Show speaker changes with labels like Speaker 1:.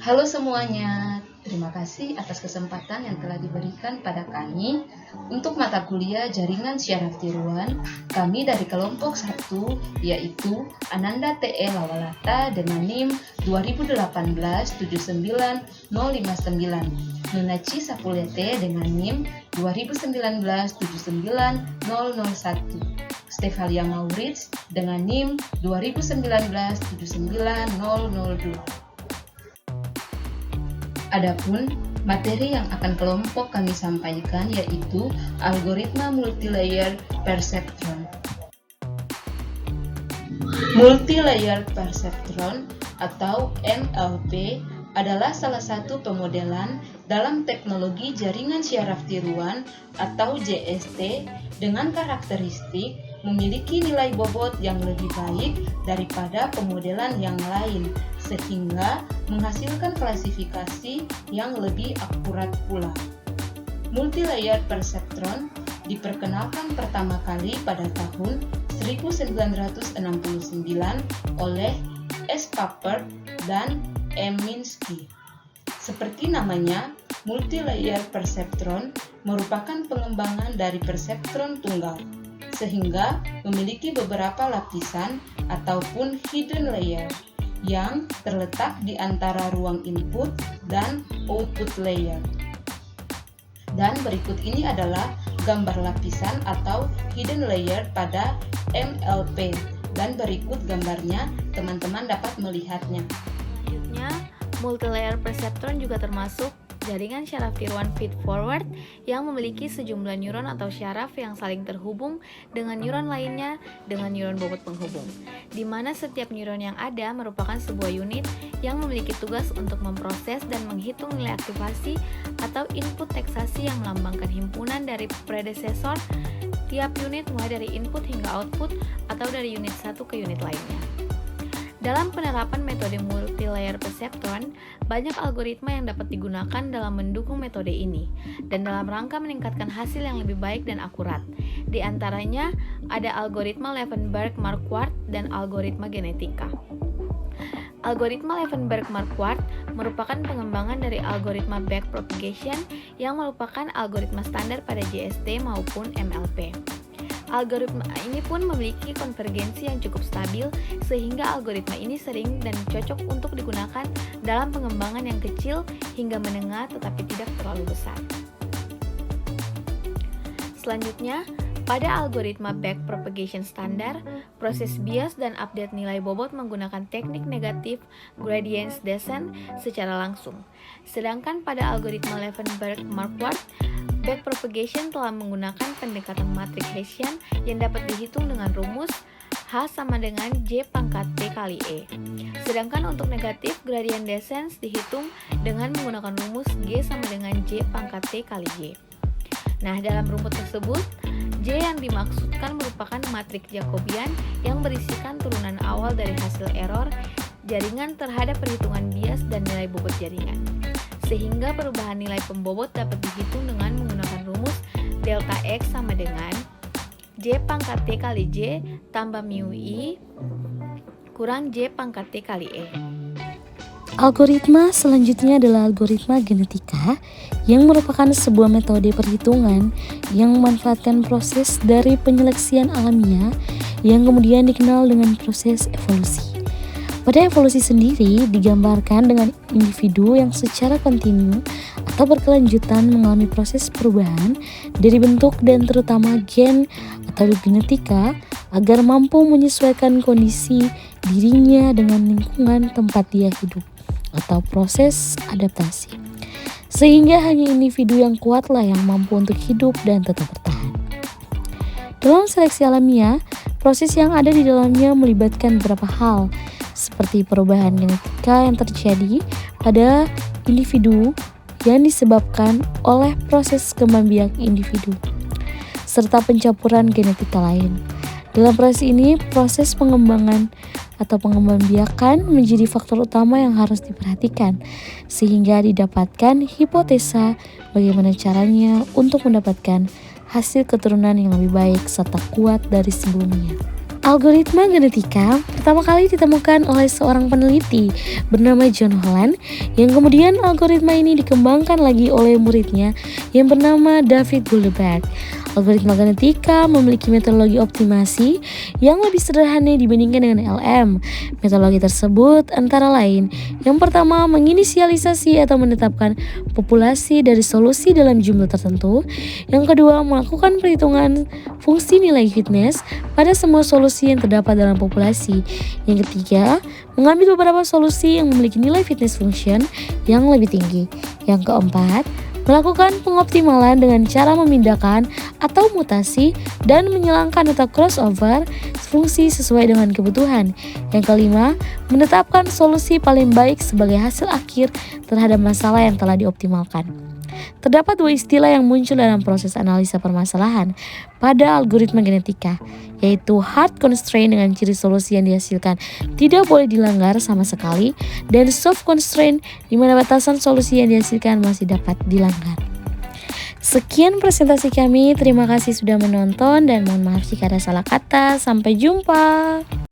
Speaker 1: Halo semuanya, terima kasih atas kesempatan yang telah diberikan pada kami untuk mata kuliah Jaringan Syaraf Tiruan. Kami dari kelompok 1 yaitu Ananda TE Lawalata dengan NIM 2018-79059, Nunaci Sapulete dengan NIM 2019-79001, Stefalia Maurits dengan NIM 2019-79002. Adapun materi yang akan kelompok kami sampaikan yaitu algoritma multilayer perceptron. Multilayer perceptron atau MLP adalah salah satu pemodelan dalam teknologi jaringan syaraf tiruan atau JST dengan karakteristik memiliki nilai bobot yang lebih baik daripada pemodelan yang lain, sehingga menghasilkan klasifikasi yang lebih akurat pula. Multilayer perceptron diperkenalkan pertama kali pada tahun 1969 oleh S. Papert dan M. Minsky. Seperti namanya, multilayer perceptron merupakan pengembangan dari perseptron tunggal, sehingga memiliki beberapa lapisan ataupun hidden layer yang terletak di antara ruang input dan output layer. Dan berikut ini adalah gambar lapisan atau hidden layer pada MLP, dan berikut gambarnya, teman-teman dapat melihatnya.
Speaker 2: Selanjutnya, multilayer perceptron juga termasuk jaringan syaraf tiruan feed-forward yang memiliki sejumlah neuron atau syaraf yang saling terhubung dengan neuron lainnya dengan neuron bobot penghubung, di mana setiap neuron yang ada merupakan sebuah unit yang memiliki tugas untuk memproses dan menghitung nilai aktivasi atau input teksasi yang melambangkan himpunan dari predesesor tiap unit mulai dari input hingga output atau dari unit satu ke unit lainnya. Dalam penerapan metode multilayer perceptron, banyak algoritma yang dapat digunakan dalam mendukung metode ini dan dalam rangka meningkatkan hasil yang lebih baik dan akurat. Di antaranya ada algoritma Levenberg-Marquardt dan algoritma genetika. Algoritma Levenberg-Marquardt merupakan pengembangan dari algoritma backpropagation yang merupakan algoritma standar pada JST maupun MLP. Algoritma ini pun memiliki konvergensi yang cukup stabil sehingga algoritma ini sering dan cocok untuk digunakan dalam pengembangan yang kecil hingga menengah tetapi tidak terlalu besar. Selanjutnya, pada algoritma backpropagation standar, proses bias dan update nilai bobot menggunakan teknik negatif gradient descent secara langsung. Sedangkan pada algoritma Levenberg-Marquardt, backpropagation telah menggunakan pendekatan matriks Hessian yang dapat dihitung dengan rumus H sama dengan J pangkat T kali E. Sedangkan untuk negatif gradient descent dihitung dengan menggunakan rumus G sama dengan J pangkat T kali J. Nah, dalam rumus tersebut, J yang dimaksudkan merupakan matriks Jacobian yang berisikan turunan awal dari hasil error jaringan terhadap perhitungan bias dan nilai bobot jaringan. Sehingga perubahan nilai pembobot dapat dihitung dengan menggunakan rumus delta X sama dengan J pangkat T kali J tambah mu I kurang J pangkat T kali E.
Speaker 3: Algoritma selanjutnya adalah algoritma genetika yang merupakan sebuah metode perhitungan yang memanfaatkan proses dari penyeleksian alamiah yang kemudian dikenal dengan proses evolusi. Pada evolusi sendiri digambarkan dengan individu yang secara kontinu atau berkelanjutan mengalami proses perubahan dari bentuk dan terutama gen atau genetika agar mampu menyesuaikan kondisi dirinya dengan lingkungan tempat dia hidup atau proses adaptasi. Sehingga hanya individu yang kuatlah yang mampu untuk hidup dan tetap bertahan. Dalam seleksi alamiah, proses yang ada di dalamnya melibatkan beberapa hal, seperti perubahan genetika yang terjadi pada individu yang disebabkan oleh proses kembang biak individu, serta pencampuran genetika lain. Dalam proses ini, proses pengembangan atau pengembangbiakan menjadi faktor utama yang harus diperhatikan, sehingga didapatkan hipotesa bagaimana caranya untuk mendapatkan hasil keturunan yang lebih baik serta kuat dari sebelumnya. Algoritma genetika pertama kali ditemukan oleh seorang peneliti bernama John Holland, yang kemudian algoritma ini dikembangkan lagi oleh muridnya yang bernama David Goldberg. Algoritma genetika memiliki metodologi optimasi yang lebih sederhana dibandingkan dengan LM. Metodologi tersebut antara lain: yang pertama, menginisialisasi atau menetapkan populasi dari solusi dalam jumlah tertentu. Yang kedua, melakukan perhitungan fungsi nilai fitness pada semua solusi yang terdapat dalam populasi. Yang ketiga, mengambil beberapa solusi yang memiliki nilai fitness function yang lebih tinggi. Yang keempat, melakukan pengoptimalan dengan cara memindahkan atau mutasi dan menyilangkan atau crossover fungsi sesuai dengan kebutuhan. Yang kelima, menetapkan solusi paling baik sebagai hasil akhir terhadap masalah yang telah dioptimalkan. Terdapat dua istilah yang muncul dalam proses analisa permasalahan pada algoritma genetika, yaitu hard constraint dengan ciri solusi yang dihasilkan tidak boleh dilanggar sama sekali, dan soft constraint di mana batasan solusi yang dihasilkan masih dapat dilanggar. Sekian presentasi kami, terima kasih sudah menonton dan mohon maaf jika ada salah kata. Sampai jumpa.